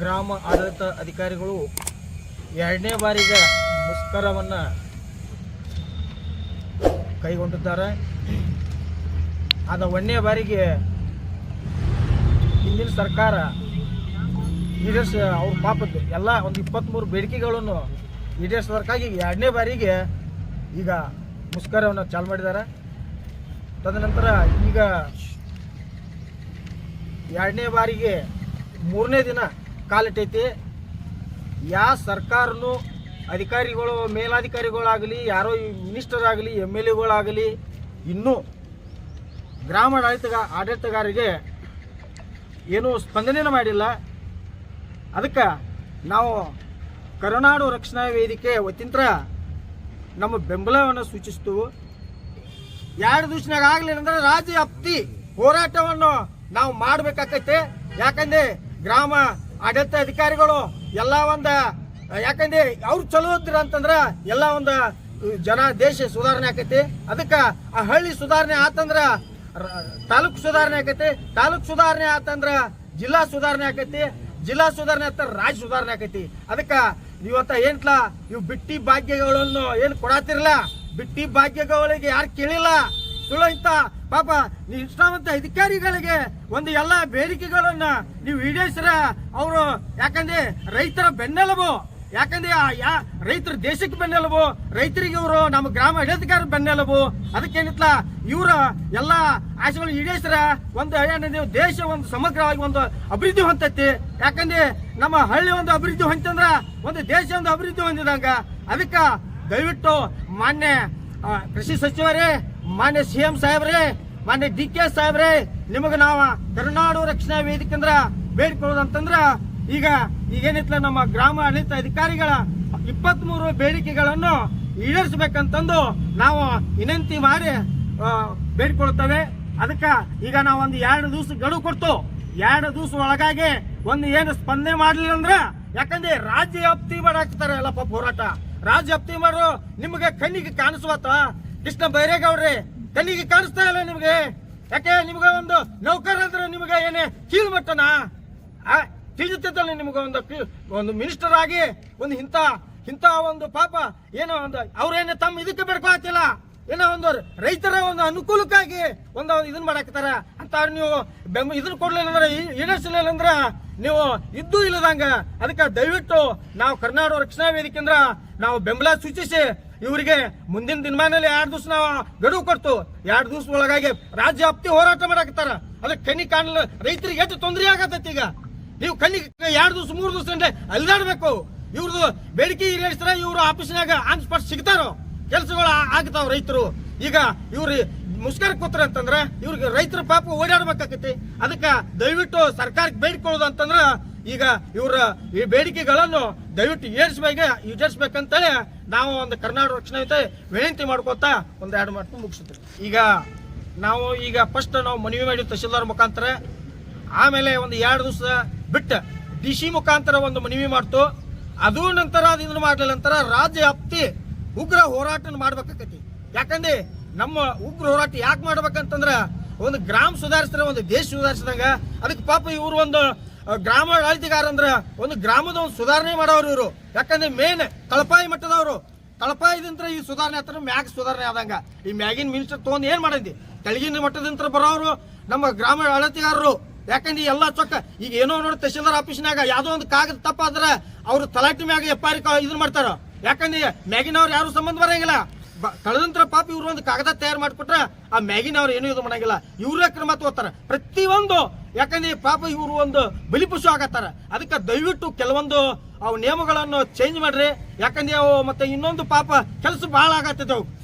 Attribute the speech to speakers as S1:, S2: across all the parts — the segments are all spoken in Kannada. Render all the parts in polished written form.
S1: ಗ್ರಾಮ ಆಡಳಿತ ಅಧಿಕಾರಿಗಳು ಎರಡನೇ ಬಾರಿಗೆ ಮುಷ್ಕರವನ್ನು ಕೈಗೊಂಡಿದ್ದಾರೆ. ಅದು ಒಂದನೇ ಬಾರಿಗೆ ಹಿಂದಿನ ಸರ್ಕಾರ ಈಡೇರಿಸ ಅವ್ರ ಪಾಪದ್ದು ಎಲ್ಲ ಒಂದು 23 ಬೇಡಿಕೆಗಳನ್ನು ಈಡೇರಿಸೋದಕ್ಕಾಗಿ ಎರಡನೇ ಬಾರಿಗೆ ಈಗ ಮುಷ್ಕರವನ್ನು ಚಾಲು ಮಾಡಿದ್ದಾರೆ. ತದನಂತರ ಈಗ ಎರಡನೇ ಬಾರಿಗೆ ಮೂರನೇ ದಿನ ಕಾಲಿಟ್ಟೈತಿ. ಯಾವ ಸರ್ಕಾರನು ಅಧಿಕಾರಿಗಳು ಮೇಲಾಧಿಕಾರಿಗಳಾಗಲಿ ಯಾರೋ ಮಿನಿಸ್ಟರ್ ಆಗಲಿ MLA ಆಗಲಿ ಇನ್ನೂ ಗ್ರಾಮ ಆಡಳಿತಗಾರರಿಗೆ ಏನೂ ಸ್ಪಂದನೆಯನ್ನು ಮಾಡಿಲ್ಲ. ಅದಕ್ಕೆ ನಾವು ಕರುನಾಡು ರಕ್ಷಣಾ ವೇದಿಕೆ ವತಿಯಿಂದ ನಮ್ಮ ಬೆಂಬಲವನ್ನು ಸೂಚಿಸ್ತು. 2 ದಿವಸನಾಗ ಆಗಲಿಲ್ಲ ಅಂದ್ರೆ ರಾಜ್ಯ ವ್ಯಾಪ್ತಿ ಹೋರಾಟವನ್ನು ನಾವು ಮಾಡಬೇಕಾಗೈತೆ. ಯಾಕಂದ್ರೆ ಗ್ರಾಮ ಆಡಳಿತ ಅಧಿಕಾರಿಗಳು ಎಲ್ಲ ಒಂದು ಯಾಕಂದ್ರೆ ಅವ್ರು ಚಲೋ ಇದ್ರ ಅಂತಂದ್ರೆ ಎಲ್ಲ ಒಂದು ದೇಶ ಸುಧಾರಣೆ ಆಕೈತಿ. ಅದಕ್ಕೆ ಆ ಹಳ್ಳಿ ಸುಧಾರಣೆ ಆತಂದ್ರ ತಾಲೂಕು ಸುಧಾರಣೆ ಆಕೈತಿ, ತಾಲೂಕು ಸುಧಾರಣೆ ಆತಂದ್ರ ಜಿಲ್ಲಾ ಸುಧಾರಣೆ ಆಕೈತಿ, ಜಿಲ್ಲಾ ಸುಧಾರಣೆ ಆತ ರಾಜ್ಯ ಸುಧಾರಣೆ ಆಕೈತಿ. ಅದಕ್ಕೆ ಇವತ್ತ ಏನ್ಲ ಇವು ಬಿಟ್ಟಿ ಭಾಗ್ಯಗಳನ್ನು ಏನು ಕೊಡಾತಿರಲ್ಲ, ಬಿಟ್ಟಿ ಭಾಗ್ಯಗಳಿಗೆ ಯಾರು ಕೇಳಿಲ್ಲ. ಸುಳ್ಳು ಇಂತ ಪಾಪ ನಿಷ್ಠಾವಂತ ಅಧಿಕಾರಿಗಳಿಗೆ ಒಂದು ಎಲ್ಲ ಬೇಡಿಕೆಗಳನ್ನ ನೀವು ಈಡೇರಿಸ್ರ ಅವರು. ಯಾಕಂದ್ರೆ ರೈತರ ಬೆನ್ನೆಲುಬು, ಯಾಕಂದ್ರೆ ರೈತರ ದೇಶಕ್ಕೆ ಬೆನ್ನೆಲುಬು, ರೈತರಿಗೆ ಇವರು ನಮ್ಮ ಗ್ರಾಮ ಆಡಳಿತಗಾರ ಬೆನ್ನೆಲುಬು. ಅದಕ್ಕೇನಿತ್ಲ ಇವ್ರ ಎಲ್ಲ ಆಶೆಗಳು ಈಡೇರಿಸ್ರ ಒಂದು ದೇಶ ಒಂದು ಸಮಗ್ರವಾಗಿ ಒಂದು ಅಭಿವೃದ್ಧಿ ಹೊಂದೈತಿ. ಯಾಕಂದ್ರೆ ನಮ್ಮ ಹಳ್ಳಿ ಒಂದು ಅಭಿವೃದ್ಧಿ ಹೊಂದಂದ್ರ ಒಂದು ದೇಶ ಒಂದು ಅಭಿವೃದ್ಧಿ ಹೊಂದಿದಂಗ. ಅದಕ್ಕೆ ದಯವಿಟ್ಟು ಮಾನ್ಯ ಕೃಷಿ ಸಚಿವರೇ, ಮಾನ್ಯ CM ಸಾಹೇಬ್ರೆ, ಮಾನ್ಯ DK ಸಾಹೇಬ್ರೆ, ನಿಮಗೆ ನಾವು ಕರುನಾಡು ರಕ್ಷಣಾ ವೇದಿಕೆ ಅಂದ್ರ ಬೇಡಿಕೊಳ್ಳೋದಂತಂದ್ರ ಈಗೇನಿತ್ಲ ನಮ್ಮ ಗ್ರಾಮ ಆಡಳಿತ ಅಧಿಕಾರಿಗಳ 23 ಬೇಡಿಕೆಗಳನ್ನು ಈಡೇರಿಸಬೇಕಂತಂದು ನಾವು ವಿನಂತಿ ಮಾಡಿ ಬೇಡಿಕೊಳ್ತೇವೆ. ಅದಕ್ಕೆ ಈಗ ನಾವು ಒಂದು 2 ದಿವಸ ಗಡುವು ಕೊಡ್ತು. 2 ದಿವಸ ಒಳಗಾಗಿ ಒಂದು ಏನು ಸ್ಪಂದನೆ ಮಾಡಲಿಲ್ಲ ಅಂದ್ರ, ಯಾಕಂದ್ರೆ ರಾಜ್ಯ ವ್ಯಾಪ್ತಿ ಮಾಡಾಕ್ತಾರೆ ಎಲ್ಲ ಪಾಪ ಹೋರಾಟ. ರಾಜ್ಯ ವ್ಯಾಪ್ತಿ ಮಾಡೋ ನಿಮಗೆ ಕಣ್ಣಿಗೆ ಕಾಣಿಸುವತ್ತ ಕೃಷ್ಣ ಬೈರೇಗೌಡ್ರಿ, ಕಣ್ಣಿಗೆ ಕಾಣಿಸ್ತಾ ಇಲ್ಲ ನಿಮ್ಗೆ. ಯಾಕೆ ನಿಮ್ಗೆ ಒಂದು ನೌಕರ ಅಂದ್ರೆ ನಿಮ್ಗೆ ಏನೇ ಕೀಳು ಮಟ್ಟನ ತಿಳಿಯುತ್ತಿದ್ದಲ್ಲ. ನಿಮ್ಗೆ ಒಂದು ಮಿನಿಸ್ಟರ್ ಆಗಿ ಒಂದು ಇಂಥ ಒಂದು ಪಾಪ ಏನೋ ಒಂದು ಅವ್ರೇನು ತಮ್ಮ ಇದಕ್ಕೆ ಬೇಡ್ಕೊಳ್ತಿಲ್ಲ, ಏನೋ ಒಂದು ರೈತರ ಒಂದು ಅನುಕೂಲಕ್ಕಾಗಿ ಒಂದು ಇದನ್ನ ಮಾಡಾಕ್ತಾರ ಅಂತ ನೀವು ಇದನ್ನ ಕೊಡ್ಲಿಲ್ಲ ಅಂದ್ರೆ ಈಡೇರಿಸಲಿಲ್ಲ ಅಂದ್ರ ನೀವು ಇದ್ದೂ ಇಲ್ಲದಂಗ. ಅದಕ್ಕೆ ದಯವಿಟ್ಟು ನಾವು ಕರ್ನಾಟಕ ರಕ್ಷಣಾ ವೇದಿಕೆ ಅಂದ್ರ ನಾವು ಬೆಂಬಲ ಸೂಚಿಸಿ ಇವರಿಗೆ ಮುಂದಿನ ದಿನಮಾನದಲ್ಲಿ 2 ದಿವಸ ನಾವು ಗಡುವು ಕೊಡ್ತು. 2 ದಿವಸ ಒಳಗಾಗಿ ರಾಜ್ಯ ವ್ಯಾಪ್ತಿ ಹೋರಾಟ ಮಾಡಾಕ್ತಾರ. ಅದಕ್ಕೆ ಕಣ್ಣಿ ಕಾಣಲ್ಲ ರೈತರಿಗೆ ಎಷ್ಟು ತೊಂದರೆ ಆಗತ್ತೈತಿ. ಈಗ ನೀವು ಕಣ್ಣಿಗೆ 2 ದಿವಸ 3 ದಿವಸ ಅಂದ್ರೆ ಅಲ್ದಾಡ್ಬೇಕು. ಇವ್ರದ್ದು ಬೇಡಿಕೆ ಈಡೇರಿಸ್ತಾರ, ಇವ್ರು ಆಫೀಸ್ನಾಗ ಆನ್ ಸ್ಪಾಟ್ ಸಿಗ್ತಾರೋ, ಕೆಲಸಗಳು ಆಗ್ತಾವ. ರೈತರು ಈಗ ಇವ್ರು ಮುಷ್ಕರ ಕೂತ್ರ ಅಂತಂದ್ರ ಇವ್ರಿಗೆ ರೈತರ ಪಾಪ ಓಡಾಡ್ಬೇಕಾಗತಿ. ಅದಕ್ಕೆ ದಯವಿಟ್ಟು ಸರ್ಕಾರಕ್ಕೆ ಬೇಡಿಕೊಳ್ಳೋದು ಅಂತಂದ್ರ ಈಗ ಇವರ ಈ ಬೇಡಿಕೆಗಳನ್ನು ದಯವಿಟ್ಟು ಈಡೇರಿಸಬೇಕಂತೇಳಿ ನಾವು ಒಂದು ಕರ್ನಾಟಕ ರಕ್ಷಣಾ ವಿನಂತಿ ಮಾಡ್ಕೋತಾ ಒಂದು 2 ಮಾತು ಮುಗಿಸ್ತೀವಿ. ಈಗ ಫಸ್ಟ್ ನಾವು ಮನವಿ ಮಾಡಿ ತಹಶೀಲ್ದಾರ್ ಮುಖಾಂತರ, ಆಮೇಲೆ ಒಂದು 2 ದಿವಸ ಬಿಟ್ಟು DC ಮುಖಾಂತರ ಒಂದು ಮನವಿ ಮಾಡ್ತು. ಅದು ನಂತರ ಇದನ್ನು ಮಾಡಲಿಲ್ಲ ನಂತರ ರಾಜ್ಯ ವ್ಯಾಪ್ತಿ ಉಗ್ರ ಹೋರಾಟ ಮಾಡ್ಬೇಕಾಗತಿ. ಯಾಕಂದ್ರೆ ನಮ್ಮ ಉಗ್ರ ಹೋರಾಟ ಯಾಕೆ ಮಾಡ್ಬೇಕಂತಂದ್ರ ಒಂದು ಗ್ರಾಮ ಸುಧಾರಿಸಿದ್ರೆ ಒಂದು ದೇಶ ಸುಧಾರಿಸಿದಂಗ. ಅದಕ್ಕೆ ಪಾಪ ಇವರು ಒಂದು ಗ್ರಾಮ ಆಡಳಿತಗಾರ ಅಂದ್ರ ಒಂದು ಗ್ರಾಮದ ಒಂದು ಸುಧಾರಣೆ ಮಾಡೋರು ಇವರು. ಯಾಕಂದ್ರೆ ಮೇನ್ ತಳಪಾಯಿ ಮಟ್ಟದವರು, ತಳಪಾಯದಿಂದ ಈ ಸುಧಾರಣೆ ಆತರ ಮ್ಯಾಗ್ ಸುಧಾರಣೆ ಆದಂಗ. ಈ ಮ್ಯಾಗಿನ ಮಿನಿಸ್ಟರ್ ತಗೊಂಡ್ ಏನ್ ಮಾಡೈತಿ, ಕೆಳಗಿನ ಮಟ್ಟದಿಂದ ಬರೋರು ನಮ್ಮ ಗ್ರಾಮ ಆಡಳಿತಗಾರರು. ಯಾಕಂದ್ರೆ ಎಲ್ಲ ಚೊಕ್ಕ ಈಗ ಏನೋ ನೋಡಿ ತಹಶೀಲ್ದಾರ್ ಆಫೀಸ್ನಾಗ ಯಾವ್ದೋ ಒಂದು ಕಾಗದ ತಪ್ಪಾದ್ರ ಅವ್ರು ತಲಾಟಿ ಮ್ಯಾಗ FIR ಇದನ್ನ ಮಾಡ್ತಾರ. ಯಾಕಂದ್ರೆ ಮ್ಯಾಗಿನವ್ರು ಯಾರು ಸಂಬಂಧ ಬರಂಗಿಲ್ಲ. ಕಳೆದಂತರ ಪಾಪ ಇವ್ರು ಒಂದು ಕಾಗದ ತಯಾರು ಮಾಡಿಕೊಟ್ರೆ ಆ ಮ್ಯಾಗಿನವ್ರು ಏನೂ ಇದು ಮಾಡಂಗಿಲ್ಲ. ಇವ್ರೇ ಕ್ರಮ ತಗೋತಾರ ಪ್ರತಿಯೊಂದು. ಯಾಕಂದ್ರೆ ಪಾಪ ಇವರು ಒಂದು ಬಲಿಪಶು ಆಗತ್ತಾರ. ಅದಕ್ಕೆ ದಯವಿಟ್ಟು ಕೆಲವೊಂದು ಅವು ನಿಯಮಗಳನ್ನು ಚೇಂಜ್ ಮಾಡ್ರಿ. ಯಾಕಂದ್ರೆ ಅವು ಮತ್ತೆ ಇನ್ನೊಂದು ಪಾಪ ಕೆಲಸ ಬಹಳ ಆಗತ್ತದ.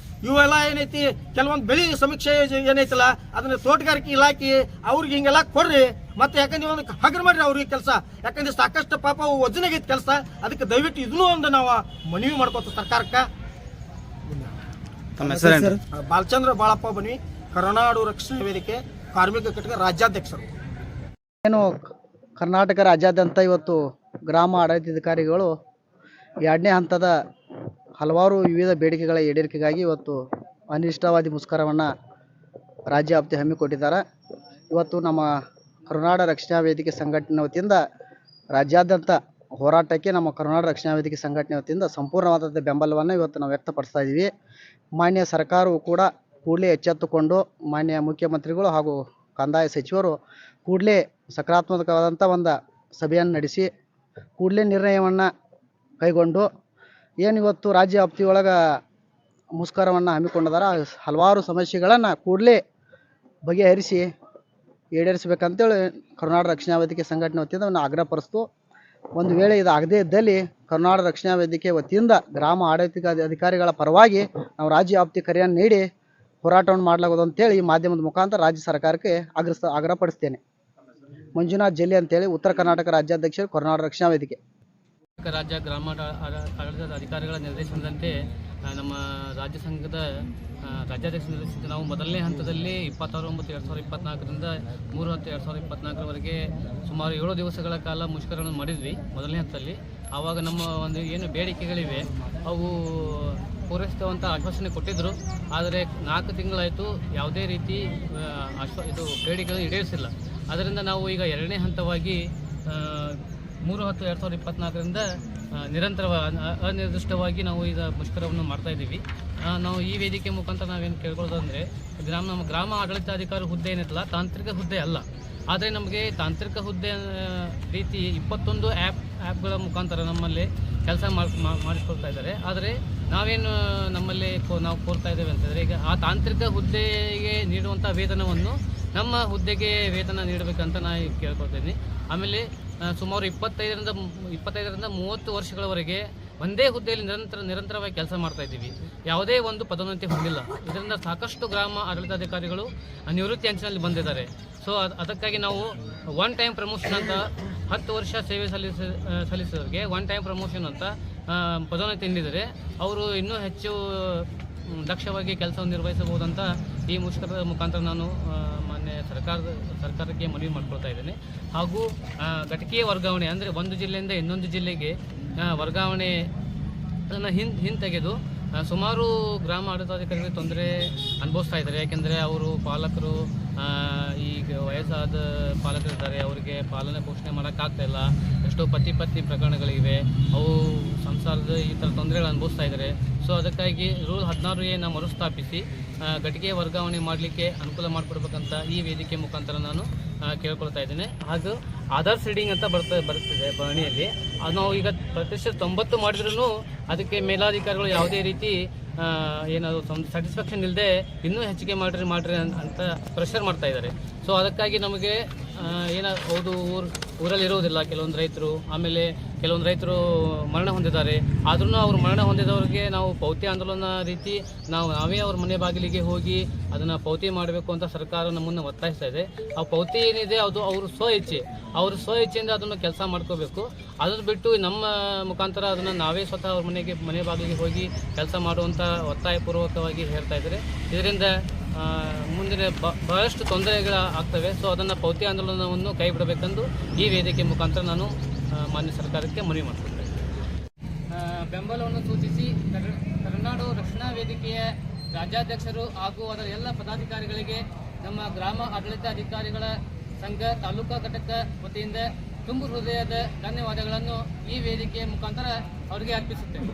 S1: ಇವೆಲ್ಲ ಏನೈತಿ ಕೆಲವೊಂದು ಬೆಳೆ ಸಮೀಕ್ಷೆ ಏನೈತಲ್ಲ ಅದನ್ನ ತೋಟಗಾರಿಕೆ ಇಲಾಖೆ ಅವ್ರಿಗೆ ಹಿಂಗೆಲ್ಲ ಕೊಡ್ರಿ. ಮತ್ತೆ ಯಾಕಂದ್ರೆ ಒಂದು ಹಗರ್ ಮಾಡ್ರಿ ಅವ್ರಿಗೆ ಕೆಲಸ. ಯಾಕಂದ್ರೆ ಸಾಕಷ್ಟು ಪಾಪ ವಜನಾಗೈತಿ ಕೆಲಸ. ಅದಕ್ಕೆ ದಯವಿಟ್ಟು ಇದನ್ನೂ ಒಂದು ನಾವು ಮನವಿ ಮಾಡ್ಕೋತ ಸರ್ಕಾರಕ್ಕೆ. ಬಾಲಚಂದ್ರ ಬಾಳಪ್ಪ ಬನ್ನಿ, ಕರುನಾಡು ರಕ್ಷಣಾ ವೇದಿಕೆ ಕಾರ್ಮಿಕ ಘಟಕ ರಾಜ್ಯಾಧ್ಯಕ್ಷರು.
S2: ಏನು ಕರ್ನಾಟಕ ರಾಜ್ಯಾದ್ಯಂತ ಇವತ್ತು ಗ್ರಾಮ ಆಡಳಿತಾಧಿಕಾರಿಗಳು 2ನೇ ಹಂತದ ಹಲವಾರು ವಿವಿಧ ಬೇಡಿಕೆಗಳ ಈಡೇರಿಕೆಗಾಗಿ ಇವತ್ತು ಅನಿಷ್ಟವಾದಿ ಮುಷ್ಕರವನ್ನು ರಾಜ್ಯ ವ್ಯಾಪ್ತಿ ಹಮ್ಮಿಕೊಟ್ಟಿದ್ದಾರೆ. ಇವತ್ತು ನಮ್ಮ ಕರುನಾಡ ರಕ್ಷಣಾ ವೇದಿಕೆ ಸಂಘಟನೆ ವತಿಯಿಂದ ರಾಜ್ಯಾದ್ಯಂತ ಹೋರಾಟಕ್ಕೆ ನಮ್ಮ ಕರ್ನಾಟಕ ರಕ್ಷಣಾ ವೇದಿಕೆ ಸಂಘಟನೆ ವತಿಯಿಂದ ಸಂಪೂರ್ಣವಾದ ಬೆಂಬಲವನ್ನು ಇವತ್ತು ನಾವು ವ್ಯಕ್ತಪಡಿಸ್ತಾ ಇದ್ದೀವಿ. ಮಾನ್ಯ ಸರ್ಕಾರವು ಕೂಡ ಕೂಡಲೇ ಎಚ್ಚೆತ್ತುಕೊಂಡು ಮಾನ್ಯ ಮುಖ್ಯಮಂತ್ರಿಗಳು ಹಾಗೂ ಕಂದಾಯ ಸಚಿವರು ಕೂಡಲೇ ಸಕಾರಾತ್ಮಕವಾದಂಥ ಒಂದು ಸಭೆಯನ್ನು ನಡೆಸಿ ಕೂಡಲೇ ನಿರ್ಣಯವನ್ನು ಕೈಗೊಂಡು ಏನು ಇವತ್ತು ರಾಜ್ಯ ವ್ಯಾಪ್ತಿಯೊಳಗೆ ಮುಷ್ಕರವನ್ನು ಹಮ್ಮಿಕೊಂಡಿದ್ದಾರೆ, ಹಲವಾರು ಸಮಸ್ಯೆಗಳನ್ನು ಕೂಡಲೇ ಬಗೆಹರಿಸಿ ಈಡೇರಿಸಬೇಕಂತೇಳಿ ಕರ್ನಾಟಕ ರಕ್ಷಣಾ ವೇದಿಕೆ ಸಂಘಟನೆ ವತಿಯಿಂದ ನಾವು ಆಗ್ರಹಪಡಿಸ್ತು. ಒಂದು ವೇಳೆ ಇದು ಆಗದೇ ಇದ್ದಲ್ಲಿ ಕರ್ನಾಟಕ ರಕ್ಷಣಾ ವೇದಿಕೆ ವತಿಯಿಂದ ಗ್ರಾಮ ಆಡಳಿತ ಅಧಿಕಾರಿಗಳ ಪರವಾಗಿ ನಾವು ರಾಜ್ಯ ವ್ಯಾಪ್ತಿ ಕರೆಯನ್ನು ನೀಡಿ ಹೋರಾಟವನ್ನು ಮಾಡಲಾಗುವುದು ಅಂತೇಳಿ ಈ ಮಾಧ್ಯಮದ ಮುಖಾಂತರ ರಾಜ್ಯ ಸರ್ಕಾರಕ್ಕೆ ಆಗ್ರಹಪಡಿಸ್ತೇನೆ. ಮಂಜುನಾಥ್ ಜಲ್ಲಿ ಅಂತೇಳಿ ಉತ್ತರ ಕರ್ನಾಟಕ ರಾಜ್ಯಾಧ್ಯಕ್ಷರು ಕರ್ನಾಟಕ ರಕ್ಷಣಾ ವೇದಿಕೆ.
S3: ರಾಜ್ಯ ಗ್ರಾಮ ಆಡಳಿತದ ಅಧಿಕಾರಿಗಳ ನಿರ್ದೇಶನದಂತೆ ನಮ್ಮ ರಾಜ್ಯ ಸಂಘದ ರಾಜ್ಯಾಧ್ಯಕ್ಷ ನಿರ್ದೇಶನದ ನಾವು ಮೊದಲನೇ ಹಂತದಲ್ಲಿ 26/9/2024ರಿಂದ 3/10/2024ವರೆಗೆ ಸುಮಾರು 7 ದಿವಸಗಳ ಕಾಲ ಮುಷ್ಕರವನ್ನು ಮಾಡಿದ್ವಿ ಮೊದಲನೇ ಹಂತದಲ್ಲಿ. ಆವಾಗ ನಮ್ಮ ಒಂದು ಏನು ಬೇಡಿಕೆಗಳಿವೆ ಅವು ಪೂರೈಸುವಂಥ ಆಶ್ವಾಸನೆ ಕೊಟ್ಟಿದ್ದರು. ಆದರೆ 4 ತಿಂಗಳಾಯಿತು, ಯಾವುದೇ ರೀತಿ ಇದು ಬೇಡಿಕೆಗಳು ಈಡೇರಿಸಿಲ್ಲ. ಅದರಿಂದ ನಾವು ಈಗ 2ನೇ ಹಂತವಾಗಿ 3/10/2024ರಿಂದ ಅನಿರ್ದಿಷ್ಟವಾಗಿ ನಾವು ಈಗ ಮುಷ್ಕರವನ್ನು ಮಾಡ್ತಾ ಇದ್ದೀವಿ. ನಾವು ಈ ವೇದಿಕೆ ಮುಖಾಂತರ ನಾವೇನು ಕೇಳ್ಕೊಳ್ಳೋದಂದರೆ ನಮ್ಮ ಗ್ರಾಮ ಆಡಳಿತಾಧಿಕಾರಿ ಹುದ್ದೆ ಏನಿಲ್ಲ, ತಾಂತ್ರಿಕ ಹುದ್ದೆ ಅಲ್ಲ. ಆದರೆ ನಮಗೆ ತಾಂತ್ರಿಕ ಹುದ್ದೆ ರೀತಿ 21 ಆ್ಯಪ್ಗಳ ಮುಖಾಂತರ ನಮ್ಮಲ್ಲಿ ಕೆಲಸ ಮಾಡಿಸ್ಕೊಳ್ತಾ ಇದ್ದಾರೆ. ಆದರೆ ನಾವೇನು ನಮ್ಮಲ್ಲಿ ನಾವು ಕೋರ್ತಾ ಇದ್ದೇವೆ ಅಂತಂದರೆ ಈಗ ಆ ತಾಂತ್ರಿಕ ಹುದ್ದೆಗೆ ನೀಡುವಂಥ ವೇತನವನ್ನು ನಮ್ಮ ಹುದ್ದೆಗೆ ವೇತನ ನೀಡಬೇಕಂತ ನಾನು ಕೇಳ್ಕೊಳ್ತೀನಿ. ಆಮೇಲೆ ಸುಮಾರು 25ರಿಂದ 30 ವರ್ಷಗಳವರೆಗೆ ಒಂದೇ ಹುದ್ದೆಯಲ್ಲಿ ನಿರಂತರವಾಗಿ ಕೆಲಸ ಮಾಡ್ತಾ ಇದ್ದೀವಿ. ಯಾವುದೇ ಒಂದು ಪದೋನ್ನತಿ ಹೊಂದಿಲ್ಲ. ಇದರಿಂದ ಸಾಕಷ್ಟು ಗ್ರಾಮ ಆಡಳಿತಾಧಿಕಾರಿಗಳು ನಿವೃತ್ತಿ ಅಂಚಿನಲ್ಲಿ ಬಂದಿದ್ದಾರೆ. ಸೊ ಅದಕ್ಕಾಗಿ ನಾವು 1 ಟೈಮ್ ಪ್ರಮೋಷನ್ ಅಂತ 10 ವರ್ಷ ಸೇವೆ ಸಲ್ಲಿಸಿದವರಿಗೆ 1 ಟೈಮ್ ಪ್ರಮೋಷನ್ ಅಂತ ಪದೋನ್ನತಿ ನೀಡಿದರೆ ಅವರು ಇನ್ನೂ ಹೆಚ್ಚು ದಕ್ಷವಾಗಿ ಕೆಲಸವನ್ನು ನಿರ್ವಹಿಸಬಹುದಂತ ಈ ಮುಷ್ಕರದ ಮುಖಾಂತರ ನಾನು ಮಾನ್ಯ ಸರ್ಕಾರಕ್ಕೆ ಮನವಿ ಮಾಡ್ಕೊಳ್ತಾ ಇದ್ದೇನೆ. ಹಾಗೂ ಘಟಕೀಯ ವರ್ಗಾವಣೆ ಅಂದರೆ ಒಂದು ಜಿಲ್ಲೆಯಿಂದ ಇನ್ನೊಂದು ಜಿಲ್ಲೆಗೆ ವರ್ಗಾವಣೆ ಅದನ್ನು ಹಿಂತೆಗೆದು ಸುಮಾರು ಗ್ರಾಮ ಆಡಳಿತಾಧಿಕಾರಿಗಳಿಗೆ ತೊಂದರೆ ಅನುಭವಿಸ್ತಾ ಇದ್ದಾರೆ. ಯಾಕೆಂದರೆ ಅವರು ಪಾಲಕರು ಈಗ ವಯಸ್ಸಾದ ಪಾಲಕರಿದ್ದಾರೆ, ಅವರಿಗೆ ಪಾಲನೆ ಪೋಷಣೆ ಮಾಡೋಕ್ಕಾಗ್ತಾಯಿಲ್ಲ. ಎಷ್ಟೋ ಪತಿ ಪತ್ನಿ ಪ್ರಕರಣಗಳಿವೆ, ಅವು ಸಂಸಾರದ ಈ ಥರ ತೊಂದರೆಗಳು ಅನುಭವಿಸ್ತಾ ಇದ್ದಾರೆ. ಸೊ ಅದಕ್ಕಾಗಿ ರೂಲ್ 16A ಮರುಸ್ಥಾಪಿಸಿ ಘಟಕೀಯ ವರ್ಗಾವಣೆ ಮಾಡಲಿಕ್ಕೆ ಅನುಕೂಲ ಮಾಡಿಕೊಡ್ಬೇಕಂತ ಈ ವೇದಿಕೆ ಮುಖಾಂತರ ನಾನು ಕೇಳ್ಕೊಳ್ತಾ ಇದ್ದೇನೆ. ಹಾಗೂ ಆಧಾರ್ ಸೀಡಿಂಗ್ ಅಂತ ಬರ್ತಿದೆ ಬರಣಿಯಲ್ಲಿ. ಅದು ನಾವು ಈಗ ಪ್ರತಿಶತ 90 ಮಾಡಿದ್ರೂ ಅದಕ್ಕೆ ಮೇಲಾಧಿಕಾರಿಗಳು ಯಾವುದೇ ರೀತಿ ಏನಾದರೂ ಸ್ಯಾಟಿಸ್ಫ್ಯಾಕ್ಷನ್ ಇಲ್ಲದೆ ಇನ್ನೂ ಹೆಚ್ಚಿಗೆ ಮಾಡಿರಿ ಅಂತ ಪ್ರೆಷರ್ ಮಾಡ್ತಾ ಇದ್ದಾರೆ. ಸೊ ಅದಕ್ಕಾಗಿ ನಮಗೆ ಹೌದು ಊರಲ್ಲಿ ಇರೋದಿಲ್ಲ ಕೆಲವೊಂದು ರೈತರು. ಆಮೇಲೆ ಕೆಲವೊಂದು ರೈತರು ಮರಣ ಹೊಂದಿದ್ದಾರೆ. ಆದ್ರೂ ಅವ್ರು ಮರಣ ಹೊಂದಿದವ್ರಿಗೆ ನಾವು ಪೌತಿ ಆಂದೋಲನ ರೀತಿ ನಾವೇ ಅವ್ರ ಮನೆ ಬಾಗಿಲಿಗೆ ಹೋಗಿ ಅದನ್ನು ಪೌತಿ ಮಾಡಬೇಕು ಅಂತ ಸರ್ಕಾರ ನಮ್ಮನ್ನು ಒತ್ತಾಯಿಸ್ತಾ ಇದೆ. ಆ ಪೌತಿ ಏನಿದೆ ಅದು ಅವರು ಸ್ವ ಇಚ್ಛೆಯಿಂದ ಅದನ್ನು ಕೆಲಸ ಮಾಡ್ಕೋಬೇಕು. ಅದನ್ನು ಬಿಟ್ಟು ನಮ್ಮ ಮುಖಾಂತರ ಅದನ್ನು ನಾವೇ ಸ್ವತಃ ಅವ್ರ ಮನೆ ಬಾಗಿಲಿಗೆ ಹೋಗಿ ಕೆಲಸ ಮಾಡುವಂಥ ಒತ್ತಾಯಪೂರ್ವಕವಾಗಿ ಹೇಳ್ತಾ ಇದ್ದಾರೆ. ಇದರಿಂದ ಮುಂದಿನ ಬಹಳಷ್ಟು ತೊಂದರೆಗಳು ಆಗ್ತವೆ. ಸೊ ಅದನ್ನು ಪೌತಿ ಆಂದೋಲನವನ್ನು ಕೈ ಬಿಡಬೇಕೆಂದು ಈ ವೇದಿಕೆ ಮುಖಾಂತರ ನಾನು ಮಾನ್ಯ ಸರ್ಕಾರಕ್ಕೆ ಮನವಿ ಮಾಡ್ತಿದ್ದೇನೆ. ಬೆಂಬಲವನ್ನು ಸೂಚಿಸಿ ಕರ್ನಾಟಕ ರಕ್ಷಣಾ ವೇದಿಕೆಯ ರಾಜ್ಯಾಧ್ಯಕ್ಷರು ಹಾಗೂ ಅದರ ಎಲ್ಲ ಪದಾಧಿಕಾರಿಗಳಿಗೆ ನಮ್ಮ ಗ್ರಾಮ ಆಡಳಿತಾಧಿಕಾರಿಗಳ ಸಂಘ ತಾಲೂಕಾ ಘಟಕ ವತಿಯಿಂದ ತುಂಬು ಹೃದಯದ ಧನ್ಯವಾದಗಳನ್ನು ಈ ವೇದಿಕೆಯ ಮುಖಾಂತರ ಅವರಿಗೆ ಅರ್ಪಿಸುತ್ತೇನೆ.